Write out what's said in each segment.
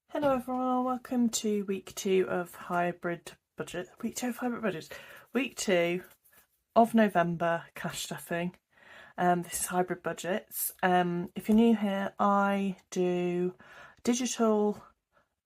Hello everyone, welcome to week 2 of hybrid budget. Week 2 of hybrid budgets. Week 2 of November cash stuffing. This is hybrid budgets. If you're new here, I do digital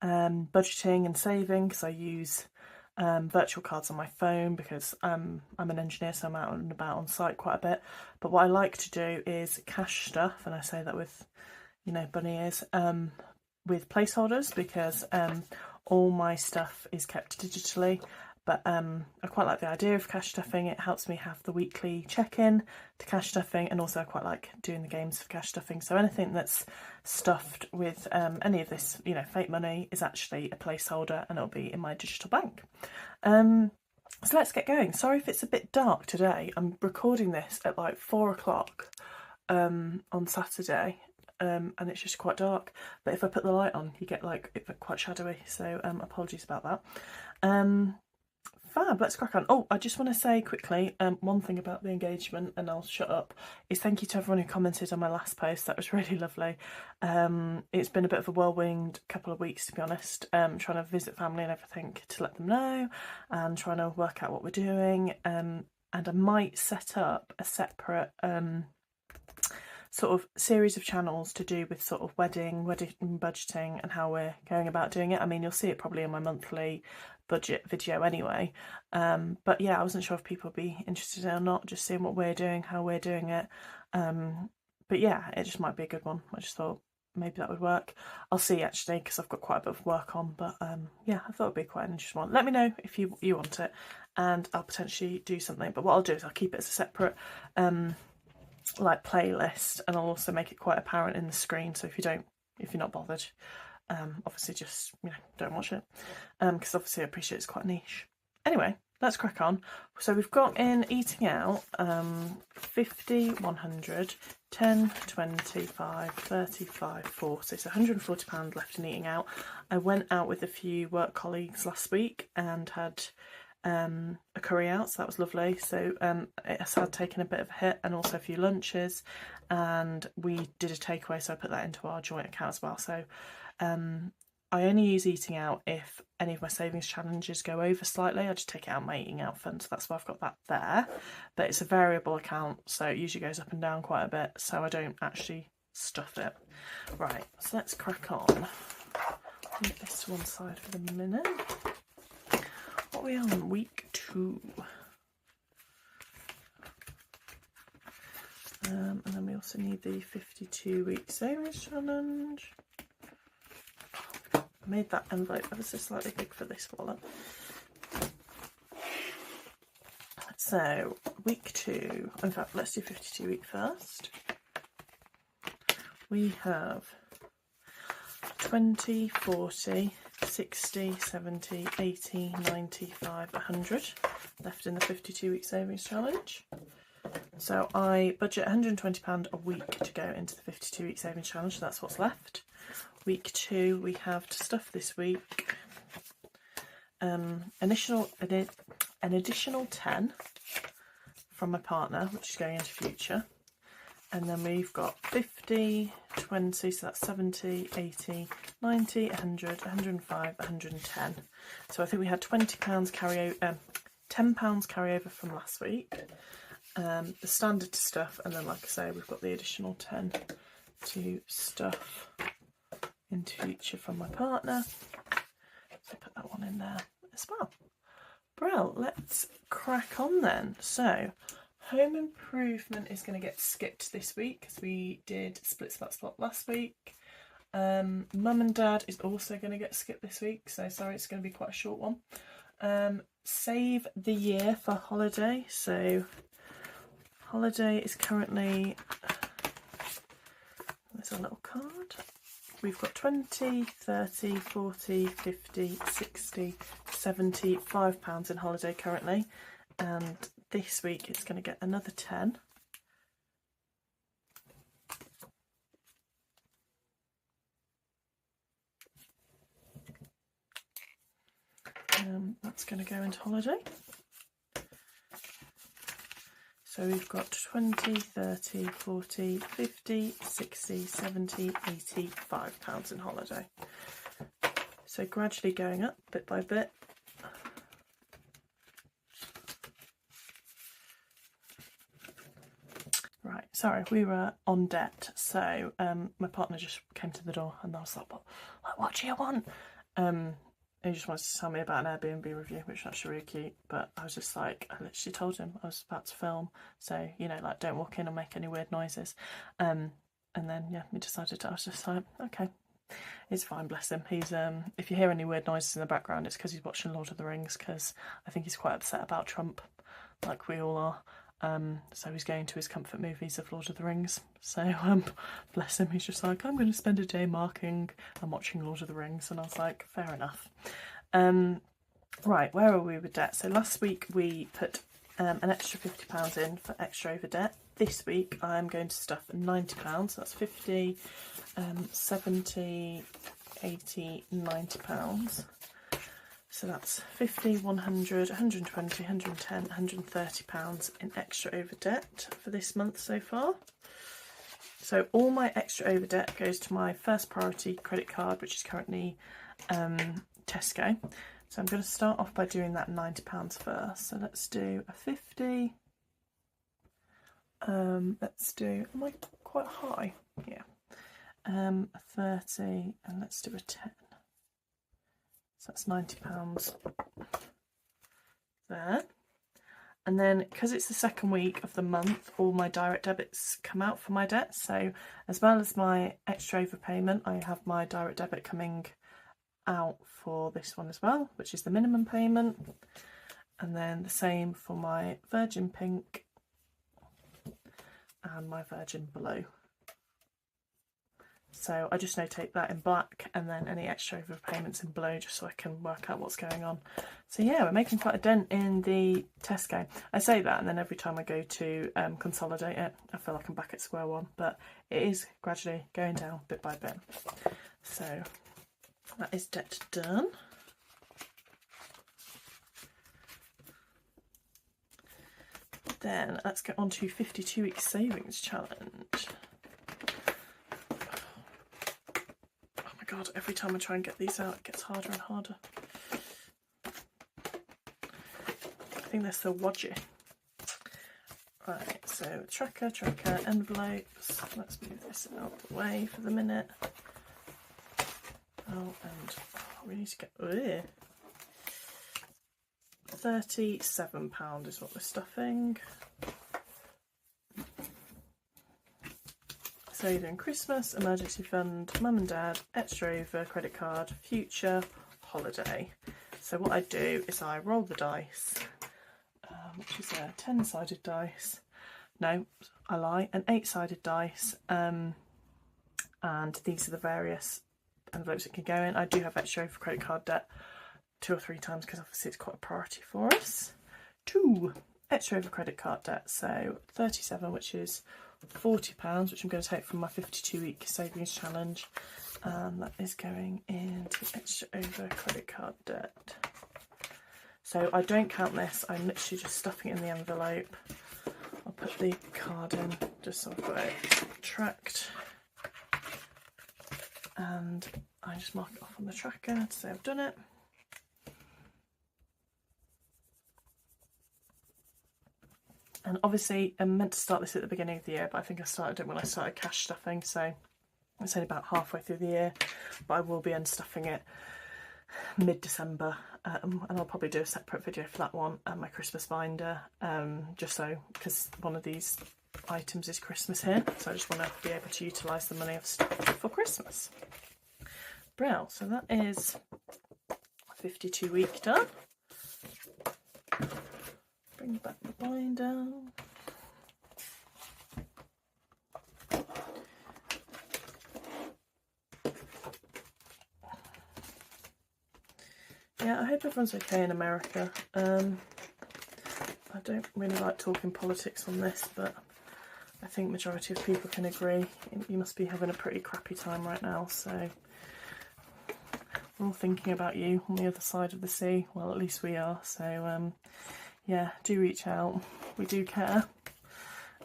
budgeting and saving because I use virtual cards on my phone because I'm an engineer, so I'm out and about on site quite a bit. But what I like to do is cash stuff, and I say that with, bunny ears, with placeholders because all my stuff is kept digitally. But I quite like the idea of cash stuffing. It helps me have the weekly check-in to cash stuffing, and also I quite like doing the games for cash stuffing. So anything that's stuffed with any of this, fake money is actually a placeholder, and it'll be in my digital bank. So let's get going. Sorry if it's a bit dark today. I'm recording this at like 4 o'clock on Saturday. And it's just quite dark, but if I put the light on you get it quite shadowy, so apologies about that. Fab, let's crack on. Oh, I just want to say quickly one thing about the engagement, and I'll shut up, is thank you to everyone who commented on my last post. That was really lovely. It's been a bit of a whirlwind couple of weeks, to be honest, trying to visit family and everything to let them know, and trying to work out what we're doing, and I might set up a separate sort of series of channels to do with sort of wedding budgeting and how we're going about doing it. I mean, you'll see it probably in my monthly budget video anyway, but yeah, I wasn't sure if people would be interested in it or not, just seeing what we're doing, how we're doing it. But yeah, it just might be a good one. I just thought maybe that would work. I'll see actually, because I've got quite a bit of work on, but yeah, I thought it'd be quite an interesting one. Let me know if you want it, and I'll potentially do something. But what I'll do is I'll keep it as a separate playlist, and I'll also make it quite apparent in the screen, so if you're not bothered, obviously just don't watch it, because obviously I appreciate it's quite niche. Anyway, let's crack on. So we've got in eating out 50, 100, 10, 25, 35, 40, so £140 left in eating out. I went out with a few work colleagues last week and had a curry out, so that was lovely. So it had taken a bit of a hit, and also a few lunches, and we did a takeaway, so I put that into our joint account as well. So I only use eating out if any of my savings challenges go over slightly. I just take it out of my eating out fund, so that's why I've got that there. But it's a variable account, so it usually goes up and down quite a bit, so I don't actually stuff it. Right, so let's crack on. Leave this to one side for the minute. What are we on? Week 2. And then we also need the 52-week savings challenge. I made that envelope ever so slightly big for this wallet. So, week 2. In fact, let's do 52 week first. We have 20, 40, 60, 70, 80, 95, 100 left in the 52 week savings challenge. So I budget £120 a week to go into the 52 week savings challenge, so that's what's left. Week 2 we have to stuff this week an additional 10 from my partner, which is going into future. And then we've got 50, 20, so that's 70, 80, 90, 100, 105, 110. So I think we had £20 carryover, £10 carryover from last week. The standard stuff, and then like I say, we've got the additional 10 to stuff into future from my partner. So put that one in there as well. Well, let's crack on then. So home improvement is going to get skipped this week because we did Split, Splat, Splot last week. Mum and Dad is also going to get skipped this week, so sorry, it's going to be quite a short one. Save the year for holiday. So holiday is currently, there's a little card. We've got 20, 30, 40, 50, 60, 70, £5 in holiday currently, and this week it's going to get another 10. That's going to go into holiday. So So we've got 20, 30, 40, 50, 60, 70, 85 pounds in holiday. So gradually going up bit by bit. Right, sorry, we were on debt, so my partner just came to the door and I was like, what do you want? He just wanted to tell me about an Airbnb review, which was actually really cute, but I was just like, I literally told him I was about to film, so, you know, like, don't walk in and make any weird noises. And then, yeah, we decided I was just like, okay, it's fine, bless him. He's, if you hear any weird noises in the background, it's because he's watching Lord of the Rings, because I think he's quite upset about Trump, like we all are. So he's going to his comfort movies of Lord of the Rings. So bless him, he's just like, I'm going to spend a day marking and watching Lord of the Rings. And I was like, fair enough. Right, where are we with debt? So last week we put an extra £50 in for extra over debt. This week I'm going to stuff £90. So that's 50, 70, 80, £90. So that's 50, 100, 120, 110, 130 pounds in extra over debt for this month so far. So all my extra over debt goes to my first priority credit card, which is currently Tesco. So I'm going to start off by doing that £90 first. So let's do a 50. Let's do, am I quite high? Yeah. A 30, and let's do a 10. So that's £90 there. And then, because it's the second week of the month, all my direct debits come out for my debt. So as well as my extra overpayment, I have my direct debit coming out for this one as well, which is the minimum payment. And then the same for my Virgin Pink and my Virgin Blue. So I just notate that in black, and then any extra overpayments in blue, just so I can work out what's going on. So yeah, we're making quite a dent in the Tesco. I say that, and then every time I go to consolidate it, I feel like I'm back at square one, but it is gradually going down bit by bit. So that is debt done. Then let's get on to 52 week savings challenge. God, every time I try and get these out, it gets harder and harder. I think they're so wodgy. Right, so tracker, envelopes. Let's move this out of the way for the minute. Oh, and we need to get, £37 is what we're stuffing. So you're doing Christmas, emergency fund, mum and dad, extra over, credit card, future, holiday. So what I do is I roll the dice, which is a 10-sided dice. No, I lie, an 8-sided dice. And these are the various envelopes it can go in. I do have extra over credit card debt 2 or 3 times because obviously it's quite a priority for us. 2 extra over credit card debt, so 37, which is £40, which I'm going to take from my 52 week savings challenge, and that is going into extra over credit card debt. So I don't count this, I'm literally just stuffing it in the envelope. I'll put the card in just so I've got it tracked, and I just mark it off on the tracker to say I've done it. And obviously I'm meant to start this at the beginning of the year, but I think I started it when I started cash stuffing, so it's only about halfway through the year, but I will be unstuffing it mid-December, and I'll probably do a separate video for that one and my Christmas binder, just so, because one of these items is Christmas here, so I just want to be able to utilise the money I've stuffed for Christmas. Brilliant, so that is 52 week done. Bring back the binder. Yeah, I hope everyone's okay in America. I don't really like talking politics on this, but I think majority of people can agree you must be having a pretty crappy time right now, so we're all thinking about you on the other side of the sea. Well, at least we are, so yeah, do reach out, we do care.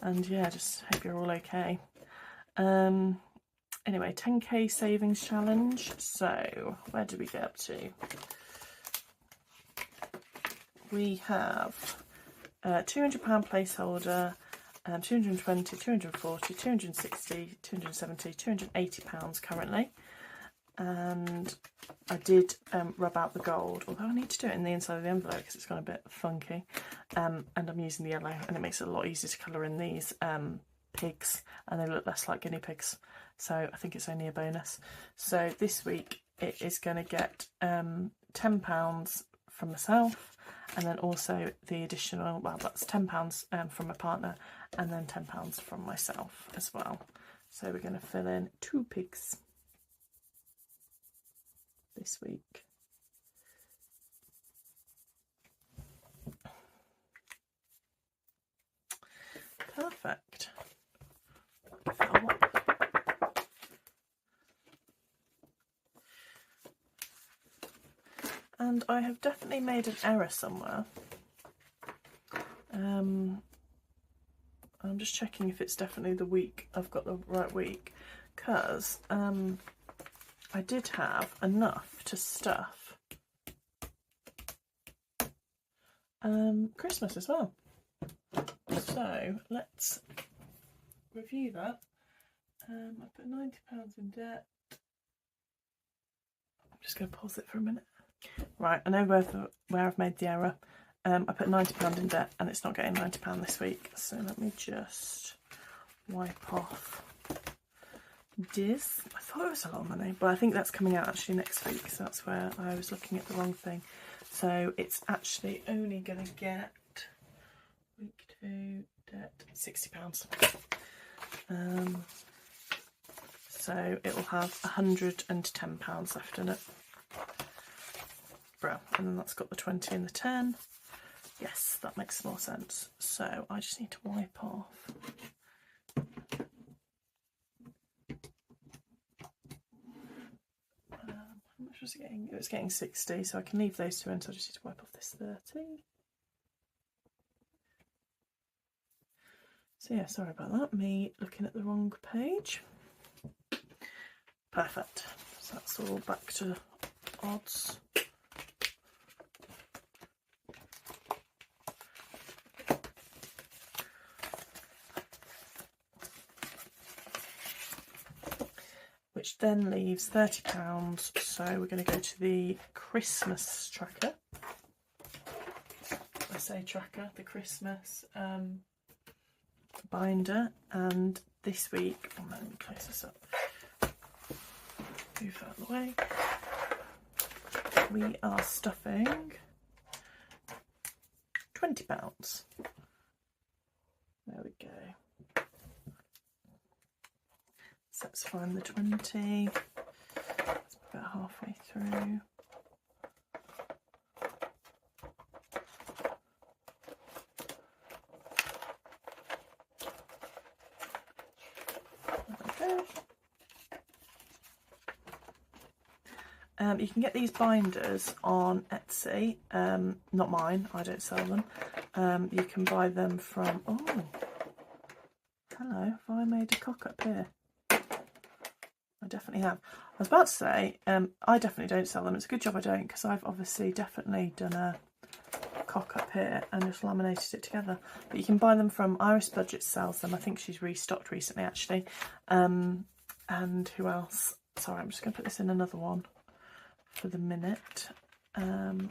And yeah, just hope you're all okay. Anyway, 10k savings challenge. So where did we get up to? We have £200 placeholder, 220, 240, 260, 270, £280 currently. And I did rub out the gold, although I need to do it in the inside of the envelope because it's gone a bit funky. And I'm using the yellow, and it makes it a lot easier to colour in these pigs, and they look less like guinea pigs. So I think it's only a bonus. So this week it is going to get £10 from myself, and then also the additional, well, that's £10 from my partner, and then £10 from myself as well. So we're going to fill in 2 pigs this week. Perfect. And I have definitely made an error somewhere. I'm just checking if it's definitely the week, I've got the right week, because I did have enough to stuff Christmas as well. So let's review that. I put £90 in debt. I'm just going to pause it for a minute. Right, I know where I've made the error. I put £90 in debt, and it's not getting £90 this week. So let me just wipe off this. I thought it was a lot of money, but I think that's coming out actually next week. So that's where I was looking at the wrong thing. So it's actually only going to get week 2 debt £60. So it will have £110 left in it. Bro, and then that's got the 20 and the 10. Yes, that makes more sense. So I just need to wipe off. How much was it getting? It was getting 60, so I can leave those 2 in, so I just need to wipe off this 30. So yeah, sorry about that, me looking at the wrong page. Perfect. So that's all back to odds. Which then leaves £30. So we're going to go to the Christmas tracker. I say tracker, the Christmas binder. And this week, oh, let me close this up. Move out of the way. We are stuffing £20. There we go. So let's find the 20. It's about halfway through. There we go. You can get these binders on Etsy. Not mine, I don't sell them. You can buy them from, oh, hello, have I made a cock up here? I definitely have. I was about to say, I definitely don't sell them. It's a good job I don't, because I've obviously definitely done a cock up here and just laminated it together. But you can buy them from GroundedBudgets, sells them. I think she's restocked recently, actually. And who else? Sorry, I'm just going to put this in another one for the minute. Okay,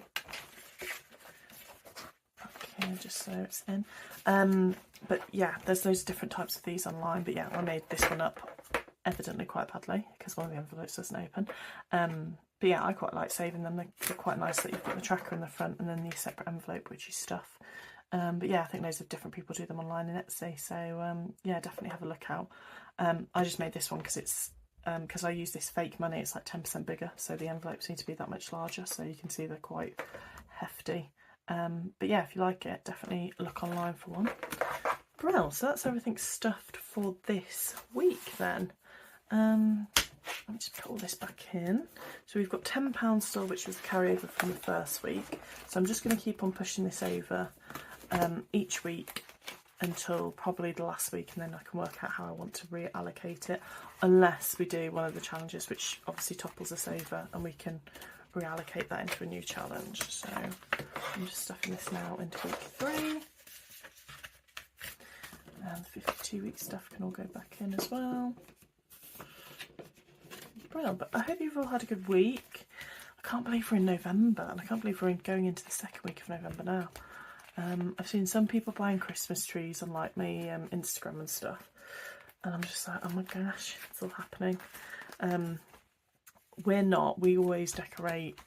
just so it's in. But yeah, there's those different types of these online. But yeah, I made this one up evidently quite badly because one of the envelopes doesn't open. But yeah, I quite like saving them. They're quite nice that you've got the tracker in the front and then the separate envelope which you stuff. But yeah, I think loads of different people do them online in Etsy. So yeah, definitely have a look out. I just made this one because it's because I use this fake money. It's like 10% bigger, so the envelopes need to be that much larger. So you can see they're quite hefty. But yeah, if you like it, definitely look online for one. Well, so that's everything stuffed for this week then. Let me just put all this back in. So we've got £10 still, which was the carryover from the first week. So I'm just going to keep on pushing this over each week until probably the last week, and then I can work out how I want to reallocate it, unless we do one of the challenges which obviously topples us over and we can reallocate that into a new challenge. So I'm just stuffing this now into week 3, and the 52-week stuff can all go back in as well. Brilliant. But I hope you've all had a good week. I can't believe we're in November, and I can't believe we're going into the second week of November now. I've seen some people buying Christmas trees on like my Instagram and stuff, and I'm just like, oh my gosh, it's all happening. We're not. We always decorate.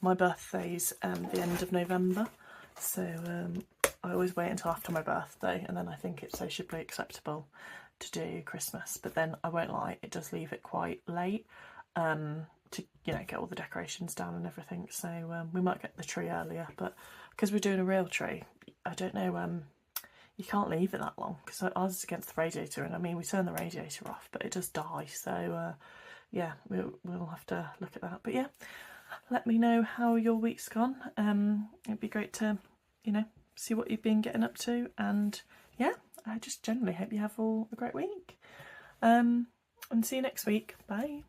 My birthday's the end of November, so I always wait until after my birthday, and then I think it's sociably acceptable to do Christmas. But then I won't lie, it does leave it quite late to get all the decorations down and everything. So we might get the tree earlier, but because we're doing a real tree, I don't know. You can't leave it that long because ours is against the radiator, and I mean we turn the radiator off, but it does die. So yeah, we'll have to look at that. But yeah, let me know how your week's gone. It'd be great to see what you've been getting up to, and yeah, I just generally hope you have all a great week. And see you next week. Bye.